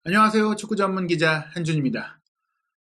안녕하세요. 축구 전문 기자 한준입니다.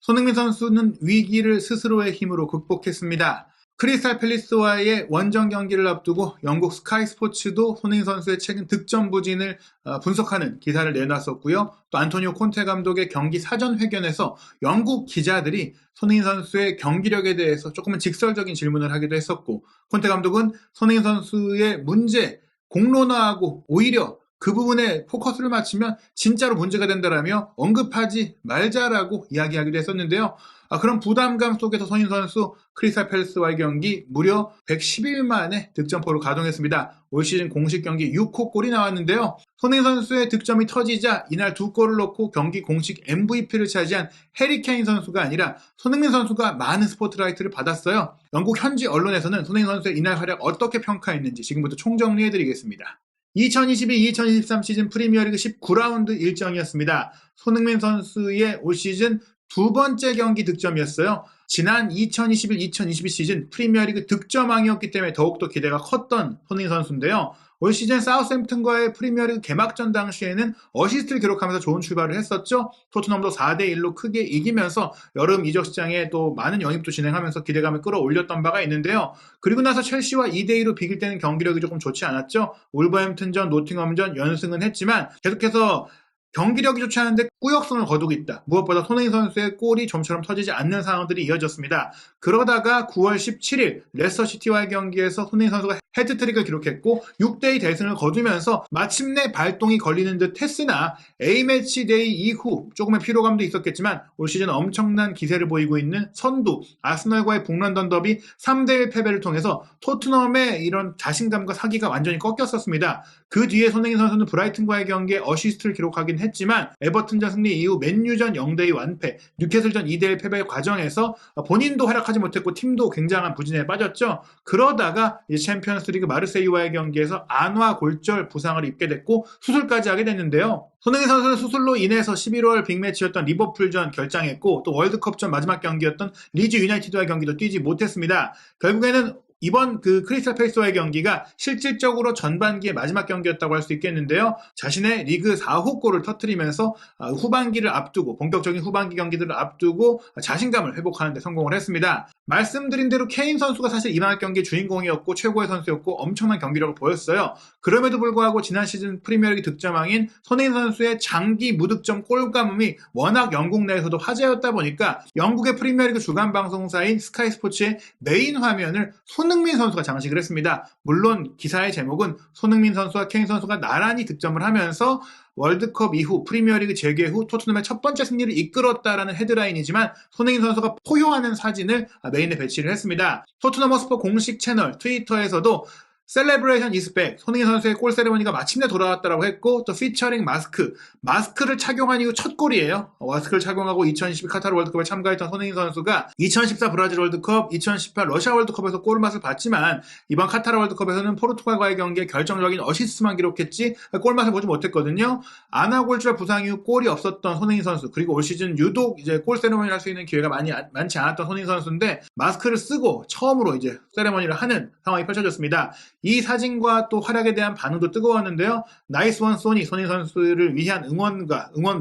손흥민 선수는 위기를 스스로의 힘으로 극복했습니다. 크리스탈 팰리스와의 원정 경기를 앞두고 영국 스카이 스포츠도 손흥민 선수의 최근 득점 부진을 분석하는 기사를 내놨었고요. 또 안토니오 콘테 감독의 경기 사전 회견에서 영국 기자들이 손흥민 선수의 경기력에 대해서 조금은 직설적인 질문을 하기도 했었고, 콘테 감독은 손흥민 선수의 문제 공론화하고 오히려 그 부분에 포커스를 맞추면 진짜로 문제가 된다라며 언급하지 말자라고 이야기하기도 했었는데요. 그런 부담감 속에서 손흥민 선수 크리스탈 팰리스와의 경기 무려 110일 만에 득점포를 가동했습니다. 올 시즌 공식 경기 6호 골이 나왔는데요. 손흥민 선수의 득점이 터지자 이날 2골을 넣고 경기 공식 MVP를 차지한 해리 케인 선수가 아니라 손흥민 선수가 많은 스포트라이트를 받았어요. 영국 현지 언론에서는 손흥민 선수의 이날 활약 어떻게 평가했는지 지금부터 총정리해드리겠습니다. 2022-2023 시즌 프리미어리그 19라운드 일정이었습니다. 손흥민 선수의 올 시즌 두 번째 경기 득점이었어요. 지난 2021-2022 시즌 프리미어리그 득점왕이었기 때문에 더욱더 기대가 컸던 손흥민 선수인데요. 올 시즌 사우스햄튼과의 프리미어리그 개막전 당시에는 어시스트를 기록하면서 좋은 출발을 했었죠. 토트넘도 4대1로 크게 이기면서 여름 이적 시장에 또 많은 영입도 진행하면서 기대감을 끌어올렸던 바가 있는데요. 그리고 나서 첼시와 2대2로 비길 때는 경기력이 조금 좋지 않았죠. 울버햄튼전, 노팅엄전 연승은 했지만 계속해서 경기력이 좋지 않은데 꾸역성을 거두고 있다. 무엇보다 손흥민 선수의 골이 좀처럼 터지지 않는 상황들이 이어졌습니다. 그러다가 9월 17일 레스터시티와의 경기에서 손흥민 선수가 헤트트릭을 기록했고 6대2 대승을 거두면서 마침내 발동이 걸리는 듯 했으나 A매치 데이 이후 조금의 피로감도 있었겠지만 올 시즌 엄청난 기세를 보이고 있는 선두 아스널과의 북런던 더비 3대1 패배를 통해서 토트넘의 이런 자신감과 사기가 완전히 꺾였었습니다. 그 뒤에 손흥민 선수는 브라이튼과의 경기에 어시스트를 기록하긴 했지만 에버튼전 승리 이후 맨유전 0대2 완패, 뉴캐슬전 2대1 패배 과정에서 본인도 활약하지 못했고 팀도 굉장한 부진에 빠졌죠. 그러다가 이제 챔피언스리그 마르세유와의 경기에서 안화 골절 부상을 입게 됐고 수술까지 하게 됐는데요. 손흥민 선수는 수술로 인해서 11월 빅매치였던 리버풀전 결장했고 또 월드컵전 마지막 경기였던 리즈 유나이티드와의 경기도 뛰지 못했습니다. 결국에는 이번 크리스탈 팰리스와의 경기가 실질적으로 전반기의 마지막 경기였다고 할 수 있겠는데요. 자신의 리그 4호 골을 터뜨리면서 후반기를 앞두고 본격적인 후반기 경기들을 앞두고 자신감을 회복하는 데 성공을 했습니다. 말씀드린 대로 케인 선수가 사실 이번 경기의 주인공이었고 최고의 선수였고 엄청난 경기력을 보였어요. 그럼에도 불구하고 지난 시즌 프리미어리그 득점왕인 손흥민 선수의 장기 무득점 골감음이 워낙 영국 내에서도 화제였다 보니까 영국의 프리미어리그 주간 방송사인 스카이 스포츠의 메인 화면을 손흥민 선수가 장식을 했습니다. 물론 기사의 제목은 손흥민 선수와 케인 선수가 나란히 득점을 하면서 월드컵 이후 프리미어리그 재개 후 토트넘의 첫 번째 승리를 이끌었다라는 헤드라인이지만 손흥민 선수가 포효하는 사진을 메인에 배치를 했습니다. 토트넘 허스퍼 공식 채널 트위터에서도 셀레브레이션 이스 백, 손흥민 선수의 골 세레머니가 마침내 돌아왔다라고 했고 또 피처링 마스크를 착용한 이후 첫 골이에요. 마스크를 착용하고 2022 카타르 월드컵에 참가했던 손흥민 선수가 2014 브라질 월드컵, 2018 러시아 월드컵에서 골맛을 봤지만 이번 카타르 월드컵에서는 포르투갈과의 경기에 결정적인 어시스트만 기록했지 골맛을 보지 못했거든요. 안화 골절 부상 이후 골이 없었던 손흥민 선수, 그리고 올 시즌 유독 이제 골 세레머니를 할 수 있는 기회가 많지 않았던 손흥민 선수인데 마스크를 쓰고 처음으로 이제 세레머니를 하는 상황이 펼쳐졌습니다. 이 사진과 또 활약에 대한 반응도 뜨거웠는데요. 나이스 원 소니, 손흥민 선수를 위한 응원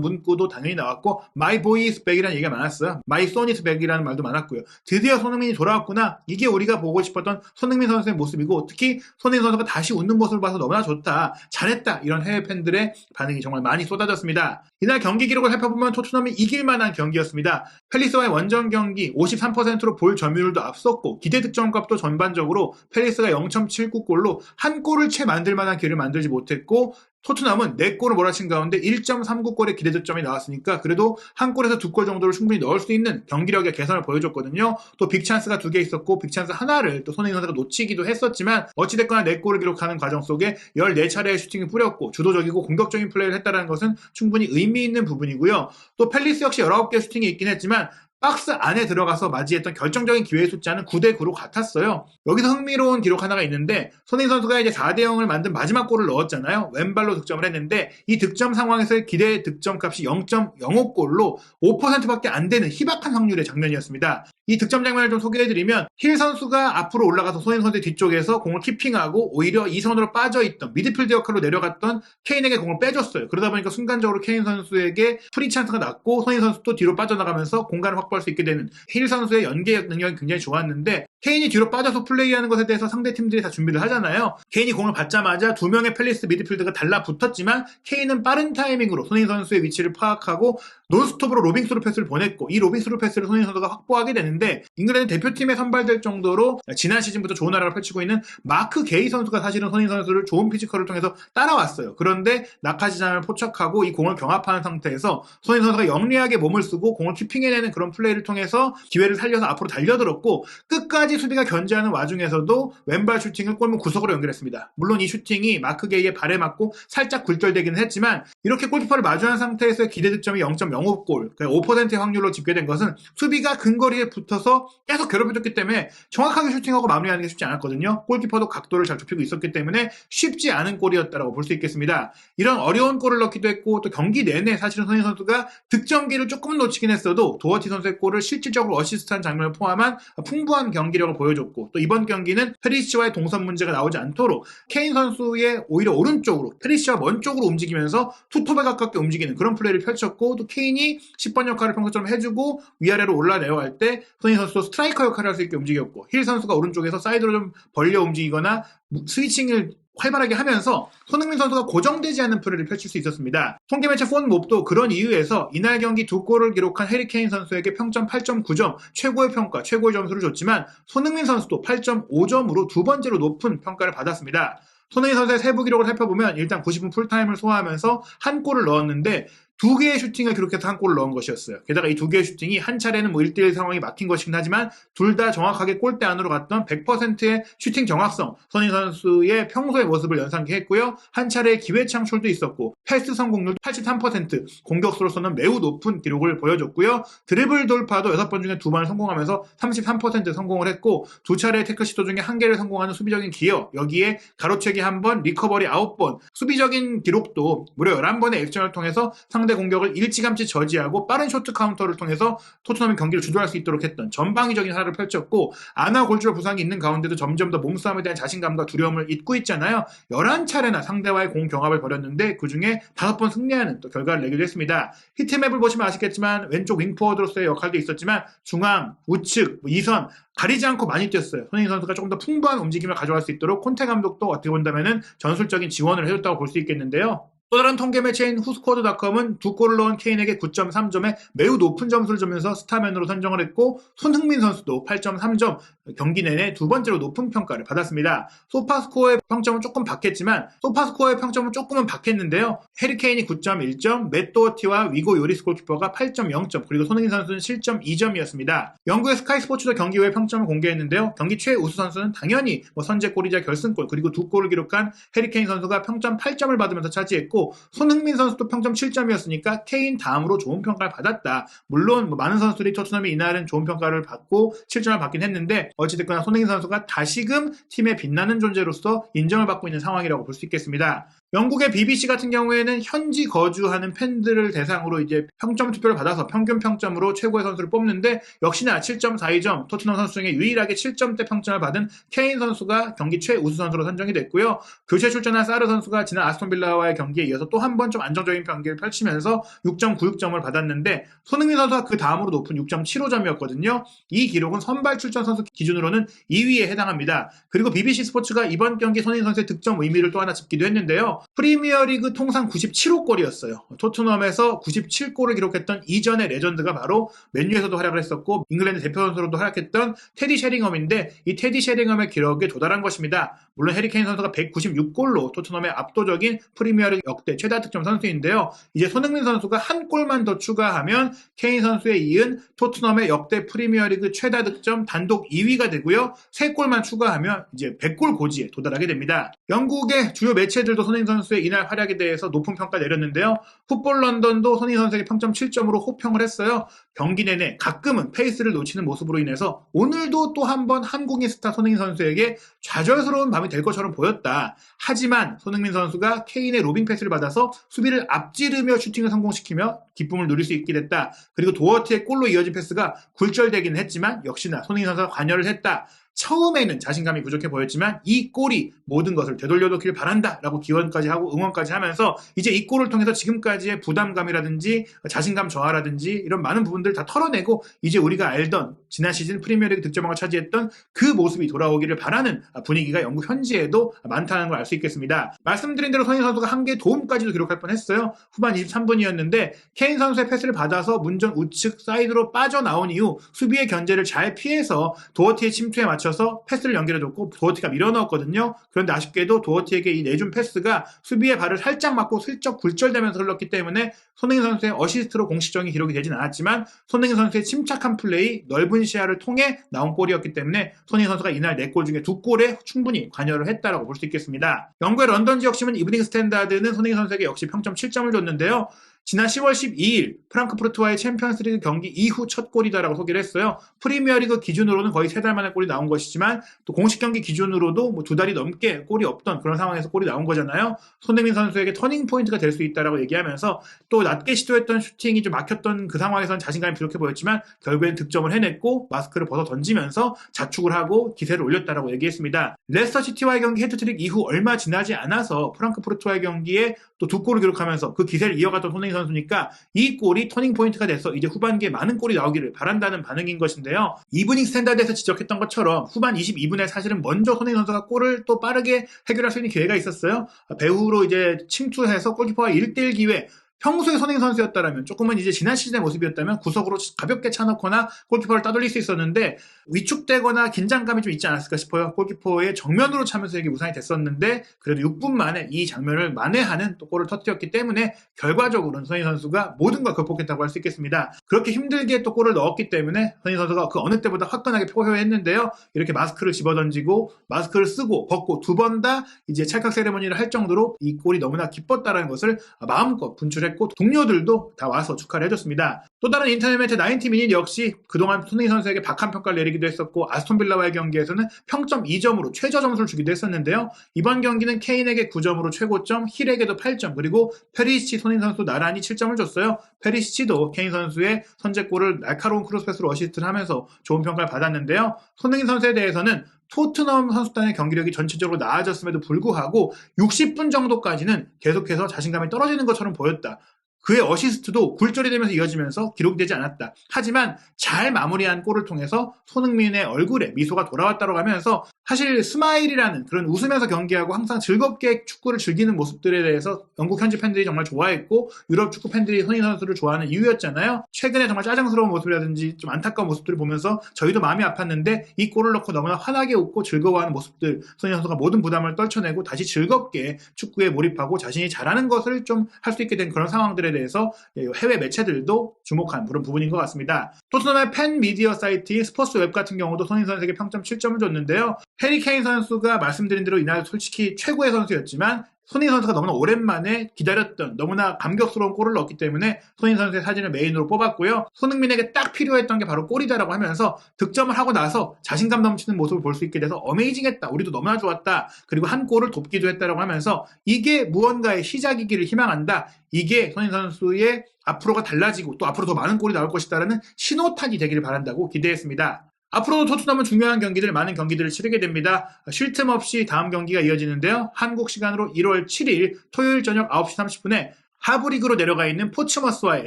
문구도 당연히 나왔고 My boy is back이라는 얘기가 많았어요. My son is back이라는 말도 많았고요. 드디어 손흥민이 돌아왔구나. 이게 우리가 보고 싶었던 손흥민 선수의 모습이고 특히 손흥민 선수가 다시 웃는 모습을 봐서 너무나 좋다. 잘했다. 이런 해외 팬들의 반응이 정말 많이 쏟아졌습니다. 이날 경기 기록을 살펴보면 토트넘이 이길 만한 경기였습니다. 팰리스와의 원정 경기 53%로 볼 점유율도 앞섰고 기대 득점값도 전반적으로 팰리스가 0.79골로 한 골을 채 만들 만한 기회를 만들지 못했고 토트넘은 4골을 몰아친 가운데 1.39골의 기대 득점이 나왔으니까 그래도 한 골에서 2골 정도를 충분히 넣을 수 있는 경기력의 개선을 보여줬거든요. 또 빅찬스가 2개 있었고 빅찬스 하나를 또 손흥민 선수가 놓치기도 했었지만 어찌됐거나 4골을 기록하는 과정 속에 14차례의 슈팅을 뿌렸고 주도적이고 공격적인 플레이를 했다는 것은 충분히 의미 있는 부분이고요. 또 팰리스 역시 19개 슈팅이 있긴 했지만 박스 안에 들어가서 맞이했던 결정적인 기회의 숫자는 9대9로 같았어요. 여기서 흥미로운 기록 하나가 있는데 손흥민 선수가 이제 4대0을 만든 마지막 골을 넣었잖아요. 왼발로 득점을 했는데 이 득점 상황에서의 기대 득점 값이 0.05골로 5%밖에 안 되는 희박한 확률의 장면이었습니다. 이 득점 장면을 좀 소개해드리면 힐 선수가 앞으로 올라가서 손흥민 선수의 뒤쪽에서 공을 키핑하고 오히려 2선으로 빠져있던 미드필드 역할로 내려갔던 케인에게 공을 빼줬어요. 그러다 보니까 순간적으로 케인 선수에게 프리 찬스가 났고 손흥민 선수도 뒤로 빠져나가면서 공간을 확보할 수 있게 되는 힐 선수의 연계 능력이 굉장히 좋았는데 케인이 뒤로 빠져서 플레이하는 것에 대해서 상대 팀들이 다 준비를 하잖아요. 케인이 공을 받자마자 두 명의 팰리스 미드필드가 달라붙었지만 케인은 빠른 타이밍으로 손흥민 선수의 위치를 파악하고 논스톱으로 로빙 스루 패스를 보냈고 이 로빙 스루 패스를 손흥민 선수가 확보하게 되는데 잉글랜드 대표팀에 선발될 정도로 지난 시즌부터 좋은 활약을 펼치고 있는 마크 게이 선수가 사실은 손흥민 선수를 좋은 피지컬을 통해서 따라왔어요. 그런데 낙하지장을 포착하고 이 공을 경합하는 상태에서 손흥민 선수가 영리하게 몸을 쓰고 공을 키핑해내는 그런 플레이를 통해서 기회를 살려서 앞으로 달려들었고 끝까지 수비가 견제하는 와중에서도 왼발 슈팅을 골문 구석으로 연결했습니다. 물론 이 슈팅이 마크 게이의 발에 맞고 살짝 굴절되기는 했지만 이렇게 골키퍼를 마주한 상태에서의 기대 득점이 0.05골, 5%의 확률로 집계된 것은 수비가 근거리에 붙어서 계속 괴롭혀줬기 때문에 정확하게 슈팅하고 마무리하는 게 쉽지 않았거든요. 골키퍼도 각도를 잘 좁히고 있었기 때문에 쉽지 않은 골이었다고 볼 수 있겠습니다. 이런 어려운 골을 넣기도 했고 또 경기 내내 사실은 손흥민 선수가 득점기를 조금은 놓치긴 했어도 도어티 선수의 골을 실질적으로 어시스트한 장면을 포함한 풍부한 경기력을 보여줬고 또 이번 경기는 페리시치와의 동선 문제가 나오지 않도록 케인 선수의 오히려 오른쪽으로 페리시치와 먼 쪽으로 움직이면서 투톱에 가깝게 움직이는 그런 플레이를 펼쳤고 또 케인이 10번 역할을 평소처럼 해주고 위아래로 올라내려갈 때 손흥민 선수도 스트라이커 역할을 할 수 있게 움직였고 힐 선수가 오른쪽에서 사이드로 좀 벌려 움직이거나 스위칭을 활발하게 하면서 손흥민 선수가 고정되지 않는 플레이를 펼칠 수 있었습니다. 통계매체 폰몹도 그런 이유에서 이날 경기 두 골을 기록한 해리 케인 선수에게 평점 8.9점, 최고의 평가, 최고의 점수를 줬지만 손흥민 선수도 8.5점으로 두 번째로 높은 평가를 받았습니다. 손흥민 선수의 세부 기록을 살펴보면 일단 90분 풀타임을 소화하면서 한 골을 넣었는데 두 개의 슈팅을 기록해서 한 골을 넣은 것이었어요. 게다가 이 두 개의 슈팅이 한 차례는 1대1 상황이 막힌 것이긴 하지만 둘 다 정확하게 골대 안으로 갔던 100%의 슈팅 정확성, 손흥민 선수의 평소의 모습을 연상케 했고요. 한 차례의 기회 창출도 있었고 패스 성공률 83%, 공격수로서는 매우 높은 기록을 보여줬고요. 드리블 돌파도 6번 중에 2번을 성공하면서 33% 성공을 했고 두 차례의 태클 시도 중에 한 개를 성공하는 수비적인 기여, 여기에 가로채기 1번, 리커버리 9번, 수비적인 기록도 무려 11번의 액션을 통해서 상대 공격을 일찌감치 저지하고 빠른 쇼트 카운터를 통해서 토트넘이 경기를 주도할 수 있도록 했던 전방위적인 활약을 펼쳤고 아나 골절 부상이 있는 가운데도 점점 더 몸싸움에 대한 자신감과 두려움을 잊고 있잖아요. 11차례나 상대와의 공 경합을 벌였는데 그중에 5번 승리하는 또 결과를 내기도 했습니다. 히트맵을 보시면 아시겠지만 왼쪽 윙포워드로서의 역할도 있었지만 중앙, 우측, 2선 가리지 않고 많이 뛰었어요. 손흥민 선수가 조금 더 풍부한 움직임을 가져갈 수 있도록 콘테 감독도 어떻게 본다면 전술적인 지원을 해줬다고 볼 수 있겠는데요. 또 다른 통계 매체인 후스코어드닷컴은 두 골을 넣은 케인에게 9.3점에 매우 높은 점수를 주면서 스타맨으로 선정을 했고 손흥민 선수도 8.3점, 경기 내내 두 번째로 높은 평가를 받았습니다. 소파스코어의 평점은 조금 박했지만 소파스코어의 평점은 조금은 박했는데요. 해리 케인이 9.1점, 맷 도어티와 위고 요리스 골키퍼가 8.0점, 그리고 손흥민 선수는 7.2점이었습니다. 영국의 스카이 스포츠도 경기 후에 평점을 공개했는데요. 경기 최우수 선수는 당연히 선제골이자 결승골 그리고 두 골을 기록한 해리 케인 선수가 평점 8점을 받으면서 차지했고 손흥민 선수도 평점 7점이었으니까 케인 다음으로 좋은 평가를 받았다. 물론 많은 선수들이 토트넘이 이날은 좋은 평가를 받고 7점을 받긴 했는데 어찌됐거나 손흥민 선수가 다시금 팀의 빛나는 존재로서 인정을 받고 있는 상황이라고 볼 수 있겠습니다. 영국의 BBC 같은 경우에는 현지 거주하는 팬들을 대상으로 이제 평점 투표를 받아서 평균 평점으로 최고의 선수를 뽑는데 역시나 7.42점, 토트넘 선수 중에 유일하게 7점대 평점을 받은 케인 선수가 경기 최우수 선수로 선정이 됐고요. 교체 출전한 사르 선수가 지난 아스톤 빌라와의 경기에 이어서 또 한 번 좀 안정적인 경기를 펼치면서 6.96점을 받았는데 손흥민 선수가 그 다음으로 높은 6.75점이었거든요. 이 기록은 선발 출전 선수 기준으로는 2위에 해당합니다. 그리고 BBC 스포츠가 이번 경기 손흥민 선수의 득점 의미를 또 하나 짚기도 했는데요. 프리미어리그 통상 97호 골이었어요. 토트넘에서 97골을 기록했던 이전의 레전드가 바로 맨유에서도 활약을 했었고 잉글랜드 대표 선수로도 활약했던 테디 셰링엄인데 이 테디 셰링엄의 기록에 도달한 것입니다. 물론 해리 케인 선수가 196골로 토트넘의 압도적인 프리미어리그 역대 최다 득점 선수인데요. 이제 손흥민 선수가 한 골만 더 추가하면 케인 선수에 이은 토트넘의 역대 프리미어리그 최다 득점 단독 2위가 되고요. 3골만 추가하면 이제 100골 고지에 도달하게 됩니다. 영국의 주요 매체들도 손흥민 선수의 이날 활약에 대해서 높은 평가 내렸는데요. 풋볼 런던도 손흥민 선수에게 평점 7점으로 호평을 했어요. 경기 내내 가끔은 페이스를 놓치는 모습으로 인해서 오늘도 또 한 번 한국인 스타 손흥민 선수에게 좌절스러운 밤이 될 것처럼 보였다. 하지만 손흥민 선수가 케인의 로빙 패스를 받아서 수비를 앞지르며 슈팅을 성공시키며 기쁨을 누릴 수 있게 됐다. 그리고 도어티의 골로 이어진 패스가 굴절되기는 했지만 역시나 손흥민 선수가 관여를 했다. 처음에는 자신감이 부족해 보였지만 이 골이 모든 것을 되돌려놓기를 바란다 라고 기원까지 하고 응원까지 하면서 이제 이 골을 통해서 지금까지의 부담감이라든지 자신감 저하라든지 이런 많은 부분들을 다 털어내고 이제 우리가 알던 지난 시즌 프리미어리그 득점왕을 차지했던 그 모습이 돌아오기를 바라는 분위기가 영국 현지에도 많다는 걸 알 수 있겠습니다. 말씀드린 대로 손흥민 선수가 한 개의 도움까지도 기록할 뻔했어요. 후반 23분이었는데 케인 선수의 패스를 받아서 문전 우측 사이드로 빠져나온 이후 수비의 견제를 잘 피해서 도어티의 침투에 맞춰서 패스를 연결해줬고 도어티가 밀어넣었거든요. 그런데 아쉽게도 도어티에게 이 내준 패스가 수비의 발을 살짝 맞고 슬쩍 굴절되면서 흘렀기 때문에 손흥민 선수의 어시스트로 공식적인 기록이 되진 않았지만 손흥민 선수의 침착한 플레이, 넓은 시야를 통해 나온 골이었기 때문에 손흥민 선수가 이날 4골 중에 2골에 충분히 관여를 했다라고 볼 수 있겠습니다. 영국의 런던 지역 신문 이브닝 스탠다드는 손흥민 선수에게 역시 평점 7점을 줬는데요. 지난 10월 12일 프랑크푸르트와의 챔피언스리그 경기 이후 첫 골이다라고 소개를 했어요. 프리미어리그 기준으로는 거의 3달 만에 골이 나온 것이지만 또 공식 경기 기준으로도 2달이 넘게 골이 없던 그런 상황에서 골이 나온 거잖아요. 손흥민 선수에게 터닝 포인트가 될 수 있다라고 얘기하면서 또 낮게 시도했던 슈팅이 좀 막혔던 그 상황에서는 자신감이 부족해 보였지만 결국엔 득점을 해냈고 마스크를 벗어 던지면서 자축을 하고 기세를 올렸다라고 얘기했습니다. 레스터 시티와의 경기 헤트트릭 이후 얼마 지나지 않아서 프랑크푸르트와의 경기에 또 2골을 기록하면서 그 기세를 이어갔던 손흥민 선수니까 이 골이 터닝 포인트가 돼서 이제 후반기에 많은 골이 나오기를 바란다는 반응인 것인데요. 이브닝 스탠다드에서 지적했던 것처럼 후반 22분에 사실은 먼저 손흥민 선수가 골을 또 빠르게 해결할 수 있는 기회가 있었어요. 배후로 이제 침투해서 골키퍼와 1대1 기회, 평소에 손흥민 선수였다면 조금은 이제 지난 시즌의 모습이었다면 구석으로 가볍게 차놓거나 골키퍼를 따돌릴 수 있었는데 위축되거나 긴장감이 좀 있지 않았을까 싶어요. 골키퍼의 정면으로 차면서 이게 무산이 됐었는데 그래도 6분 만에 이 장면을 만회하는 또 골을 터뜨렸기 때문에 결과적으로는 손흥민 선수가 모든 걸 극복했다고 할 수 있겠습니다. 그렇게 힘들게 또 골을 넣었기 때문에 손흥민 선수가 그 어느 때보다 화끈하게 포효했는데요. 이렇게 마스크를 집어던지고 마스크를 쓰고 벗고 2번 다 이제 찰칵 세레머니를 할 정도로 이 골이 너무나 기뻤다는 것을 마음껏 분출했고 동료들도 다 와서 축하를 해줬습니다. 또 다른 인터넷 매체 90미닛 역시 그동안 손흥민 선수에게 박한 평가를 내리기도 했었고 아스톤빌라와의 경기에서는 평점 2점으로 최저 점수를 주기도 했었는데요. 이번 경기는 케인에게 9점으로 최고점, 힐에게도 8점, 그리고 페리시치 손흥민 선수 나란히 7점을 줬어요. 페리시치도 케인 선수의 선제골을 날카로운 크로스패스로 어시스트를 하면서 좋은 평가를 받았는데요. 손흥민 선수에 대해서는 토트넘 선수단의 경기력이 전체적으로 나아졌음에도 불구하고 60분 정도까지는 계속해서 자신감이 떨어지는 것처럼 보였다. 그의 어시스트도 굴절이 되면서 이어지면서 기록되지 않았다. 하지만 잘 마무리한 골을 통해서 손흥민의 얼굴에 미소가 돌아왔다고 하면서 사실 스마일이라는 그런 웃으면서 경기하고 항상 즐겁게 축구를 즐기는 모습들에 대해서 영국 현지 팬들이 정말 좋아했고 유럽 축구 팬들이 손흥민 선수를 좋아하는 이유였잖아요. 최근에 정말 짜증스러운 모습이라든지 좀 안타까운 모습들을 보면서 저희도 마음이 아팠는데 이 골을 넣고 너무나 환하게 웃고 즐거워하는 모습들, 손흥민 선수가 모든 부담을 떨쳐내고 다시 즐겁게 축구에 몰입하고 자신이 잘하는 것을 좀 할 수 있게 된 그런 상황들에 대해서 해외 매체들도 주목한 그런 부분인 것 같습니다. 토트넘의 팬 미디어 사이트인 스포츠웹 같은 경우도 손흥민 선수에게 평점 7점을 줬는데요. 해리 케인 선수가 말씀드린 대로 이날 솔직히 최고의 선수였지만 손흥민 선수가 너무나 오랜만에 기다렸던 너무나 감격스러운 골을 넣었기 때문에 손흥민 선수의 사진을 메인으로 뽑았고요. 손흥민에게 딱 필요했던 게 바로 골이다라고 하면서 득점을 하고 나서 자신감 넘치는 모습을 볼 수 있게 돼서 어메이징했다. 우리도 너무나 좋았다. 그리고 한 골을 돕기도 했다라고 하면서 이게 무언가의 시작이기를 희망한다. 이게 손흥민 선수의 앞으로가 달라지고 또 앞으로 더 많은 골이 나올 것이다라는 신호탄이 되기를 바란다고 기대했습니다. 앞으로도 토트넘은 중요한 경기들, 많은 경기들을 치르게 됩니다. 쉴 틈 없이 다음 경기가 이어지는데요. 한국 시간으로 1월 7일 토요일 저녁 9시 30분에 하부리그로 내려가 있는 포츠머스와의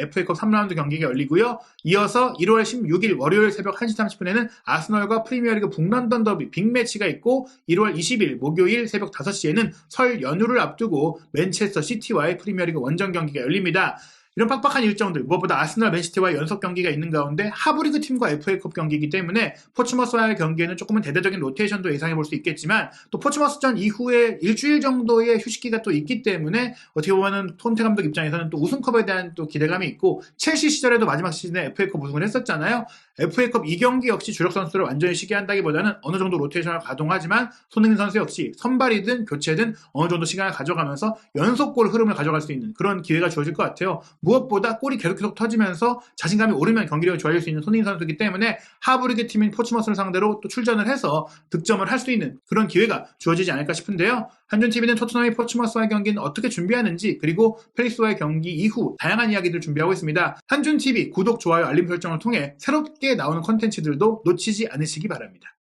FA컵 3라운드 경기가 열리고요. 이어서 1월 16일 월요일 새벽 1시 30분에는 아스널과 프리미어리그 북런던 더비 빅매치가 있고 1월 20일 목요일 새벽 5시에는 설 연휴를 앞두고 맨체스터 시티와의 프리미어리그 원정 경기가 열립니다. 이런 빡빡한 일정들, 무엇보다 아스널, 맨시티와의 연속 경기가 있는 가운데 하부리그 팀과 FA컵 경기이기 때문에 포츠머스와의 경기에는 조금은 대대적인 로테이션도 예상해볼 수 있겠지만 또 포츠머스전 이후에 일주일 정도의 휴식기가 또 있기 때문에 어떻게 보면은 콘테 감독 입장에서는 또 우승컵에 대한 또 기대감이 있고 첼시 시절에도 마지막 시즌에 FA컵 우승을 했었잖아요. FA컵 2경기 역시 주력 선수를 완전히 쉬게 한다기보다는 어느 정도 로테이션을 가동하지만 손흥민 선수 역시 선발이든 교체든 어느 정도 시간을 가져가면서 연속골 흐름을 가져갈 수 있는 그런 기회가 주어질 것 같아요. 무엇보다 골이 계속 터지면서 자신감이 오르면 경기력이 좋아질 수 있는 손흥민 선수이기 때문에 하브리그 팀인 포츠머스를 상대로 또 출전을 해서 득점을 할 수 있는 그런 기회가 주어지지 않을까 싶은데요. 한준TV는 토트넘이 포츠머스와의 경기는 어떻게 준비하는지 그리고 팰리스와의 경기 이후 다양한 이야기들을 준비하고 있습니다. 한준TV 구독, 좋아요, 알림 설정을 통해 새롭게 나오는 콘텐츠들도 놓치지 않으시기 바랍니다.